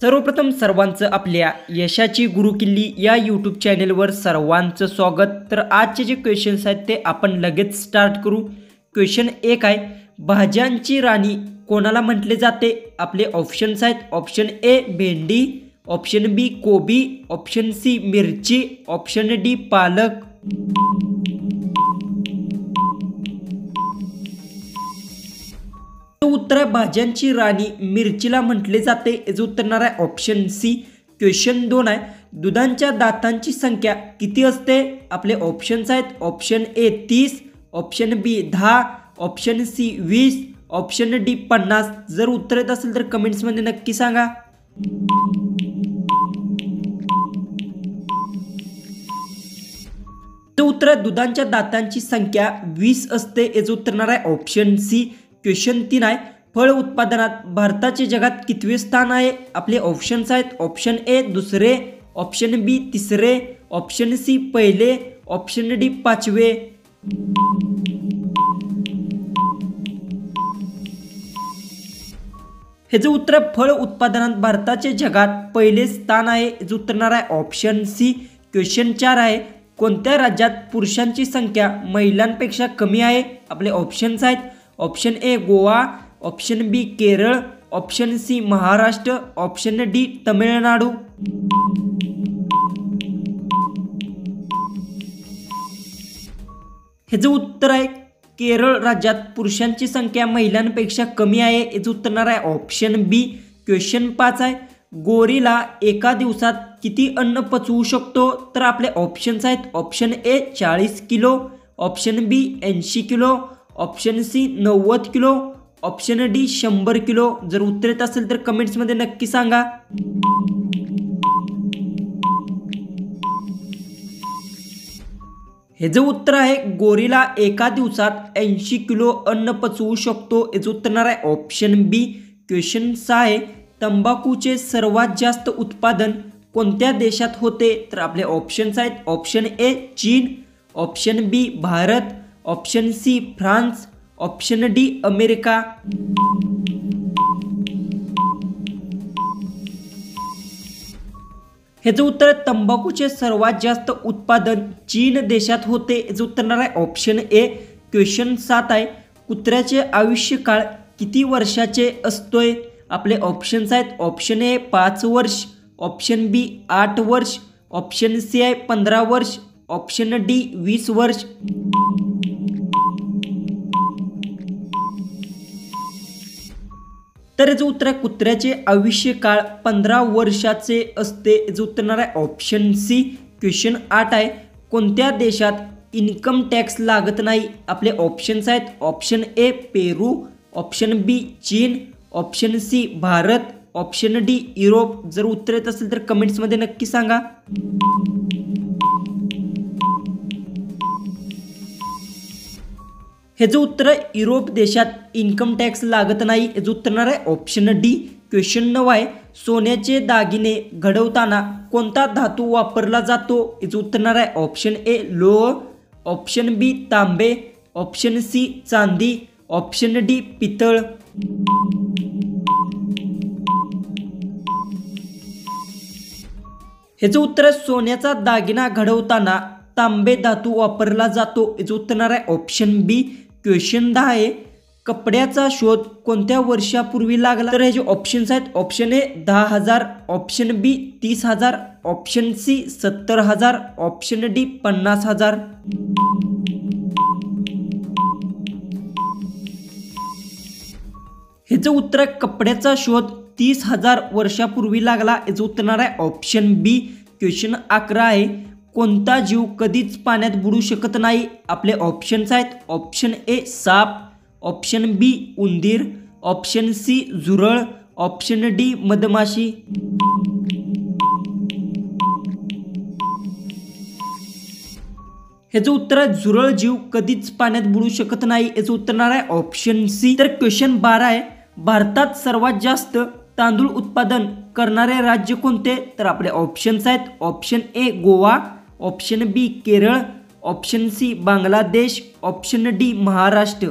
सर्वप्रथम सर्वांचं आपल्या यशाची गुरुकिल्ली या यूट्यूब चॅनेलवर सर्वांचं स्वागत। तर आजचे जे क्वेश्चन्स आहेत ते आपण लगेच स्टार्ट करू। क्वेश्चन 1 आहे, भाज्यांची राणी कोणाला म्हटले जाते? आपले ऑप्शन्स आहेत, ऑप्शन ए भेंडी, ऑप्शन बी कोबी, ऑप्शन सी मिरची, ऑप्शन डी पालक। उत्तर भाज्यांची राणी मिरचीला म्हटले जाते। याचं उत्तर येणार आहे ऑप्शन सी। क्वेश्चन 2 आहे, दुधांच्या दातांची संख्या किती असते? आपले ऑप्शन्स आहेत, option A 30, option B 10, option C 20, option D 50। जर उत्तर येत असेल तर कमेंट्स मध्ये नक्की सांगा। उत्तर दुधांच्या दातांची संख्या 20 असते। याचं उत्तर येणार आहे ऑप्शन सी। क्वेश्चन 3 आहे, फळ उत्पादनात भारताचे जगात कितवे स्थान आहे? आपले ऑप्शन्स आहेत, ऑप्शन ए दुसरे, ऑप्शन बी तिसरे, ऑप्शन सी पहिले, ऑप्शन डी पाचवे। हेच उत्तर फळ उत्पादनात भारताचे जगात पहिले स्थान आहे। याचं उत्तर येणार आहे ऑप्शन सी। क्वेश्चन 4 आहे, कोणत्या राज्यात पुरुषांची संख्या महिलांपेक्षा कमी आहे? आपले ऑप्शन्स आहेत, option A Goa, option B Kerala, option C Maharashtra, option D Tamil Nadu. हेच उत्तर आहे, केरळ राज्यात पुरुषांची संख्या महिलांपेक्षा कमी आहे। याचं उत्तर येणार आहे ऑप्शन बी। क्वेश्चन 5 आहे, गोरीला एका दिवसात किती अन्न पचवू शकतो? तर आपले ऑप्शन्स आहेत, option A 40 kilo, option B 80 kilo, option C 90 kilo, option D 100 kilo. जर उत्तर येत असेल तर कमेंट्स मध्ये नक्की सांगा। हे जे उत्तर आहे, गोरीला एका दिवसात 80 किलो अन्न पचवू शकतो। याचं उत्तर येणार आहे ऑप्शन बी। क्वेश्चन 6 आहे, तंबाखूचे सर्वात जास्त उत्पादन कोणत्या देशात होते? तर आपले ऑप्शन्स आहेत, ऑप्शन ए चीन, option B Bharat, option C France, option D America. हेच उत्तर तंबाखूचे सर्वात जास्त उत्पादन चीन देशात होते। याचं उत्तर येणार आहे ऑप्शन ए। क्वेश्चन 7 आहे, कुत्र्याचे आयुष्यकाळ किती वर्षाचे असतोय? आपले ऑप्शन्स आहेत, ऑप्शन ए 5 वर्ष, ऑप्शन बी 8 वर्ष, ऑप्शन सी आहे 15 वर्ष, ऑप्शन डी 20 वर्ष। तर याचं उत्तर आहे, कुत्र्याचे आयुष्यकाळ 15 वर्षाचे असते। याचं उत्तर येणार आहे ऑप्शन सी। क्वेश्चन 8 आहे, कोणत्या देशात इन्कम टॅक्स लागत नाही? आपले ऑप्शन्स आहेत, ऑप्शन ए पेरू, ऑप्शन बी चीन, option C Bharat, option D Europe. जर उत्तर येत असेल तर कमेंट्स मध्ये नक्की सांगा। हे जे उत्तर युरोप देशात इन्कम टॅक्स लागत नाही। याचं उत्तर येणार आहे ऑप्शन डी। क्वेश्चन 9 आहे, सोन्याचे दागिने घडवताना कोणता धातू वापरला जातो? याचं उत्तर येणार आहे ऑप्शन ए लोह, ऑप्शन बी तांबे, ऑप्शन सी चांदी, ऑप्शन डी पितळ। हेच उत्तर सोन्याचा दागिना घडवताना तांबे धातू वापरला जातो। याचं उत्तर येणार आहे ऑप्शन बी। क्वेश्चन 10 आहे, कपड्याचा शोध कोणत्या वर्षापूर्वी लागला? तर हे जे ऑप्शन्स आहेत, option A 10,000, option B 30,000, option C 70,000, option D 50,000। हेच उत्तर आहे, कपड्याचा शोध 30,000 वर्षापूर्वी लागला। याचं उत्तर येणार आहे ऑप्शन बी। क्वेश्चन 11 आहे, कोणता जीव कधीच पाण्यात बुडू शकत नाही? आपले ऑप्शन्स आहेत, ऑप्शन ए साप, ऑप्शन बी उंदीर, ऑप्शन सी झुरळ, ऑप्शन डी मधमाशी। याचं उत्तर आहे, झुरळ जीव कधीच पाण्यात बुडू शकत नाही। याचं उत्तर येणार आहे ऑप्शन सी। तर क्वेश्चन 12 आहे, भारतात सर्वात जास्त तांदूळ उत्पादन करणारे राज्य कोणते? तर आपले ऑप्शन्स आहेत, option A Goa, option B Kerala, option C Bangladesh, option D Maharashtra.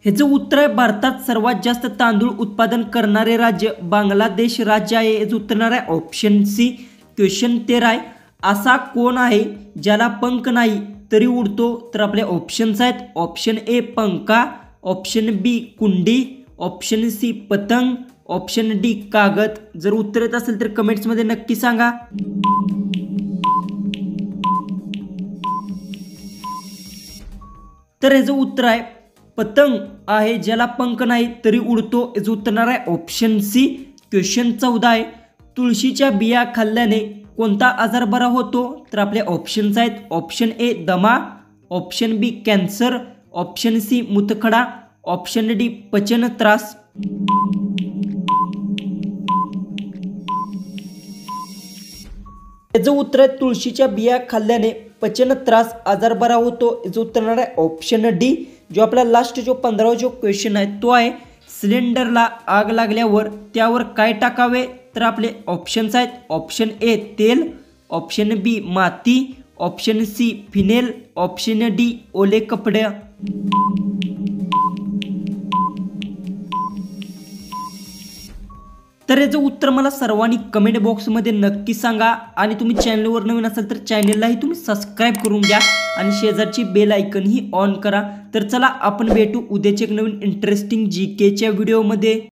ह्याचं उत्तर आहे भारतात सर्वात जास्त तांदूळ उत्पादन करणारे राज्य बांगलादेश राज्य आहे. याचं उत्तर येणार आहे ऑप्शन सी. क्वेश्चन 13 आहे, असा कोण आहे ज्याला पंख नाही तरी उडतो? तर आपले ऑप्शन्स आहेत. ऑप्शन ए पंखा, ऑप्शन बी कुंडी, ऑप्शन सी पतंग, ऑप्शन डी कागद. जर उत्तर येत असेल तर कमेंट्समध्ये नक्की सांगा. तर याचं उत्तर आहे पतंग आहे ज्याला पंख नाही तरी उडतो. याचं उत्तर येणार आहे ऑप्शन सी. क्वेश्चन 14 आहे, तुळशीच्या बिया खाल्ल्याने कोणता आजार बरा होतो? तर आपले ऑप्शन्स आहेत. ऑप्शन ए दमा, option B cancer, option C मुतखडा, ऑप्शन डी पचन त्रास. याचं उत्तर आहे तुळशीच्या बिया खाल्ल्याने पचन त्रास आजार बरा होतो. याचं उत्तर येणार आहे ऑप्शन डी. जो आपला लास्ट जो 15वा जो क्वेश्चन आहे तो आहे, सिलेंडरला आग लागल्यावर त्यावर काय टाकावे? तर आपले ऑप्शन्स आहेत. ऑप्शन ए तेल, ऑप्शन बी माती, option C phenyl, option D ओले कपडे. तर याचं उत्तर मला सर्वांनी कमेंट बॉक्समध्ये नक्की सांगा. आणि तुम्ही चॅनलवर नवीन असाल तर चॅनललाही तुम्ही सबस्क्राईब करून घ्या आणि शेजारची बेल आयकनही ऑन करा. तर चला आपण भेटू उद्याच्या एक नवीन इंटरेस्टिंग GKच्या व्हिडिओमध्ये.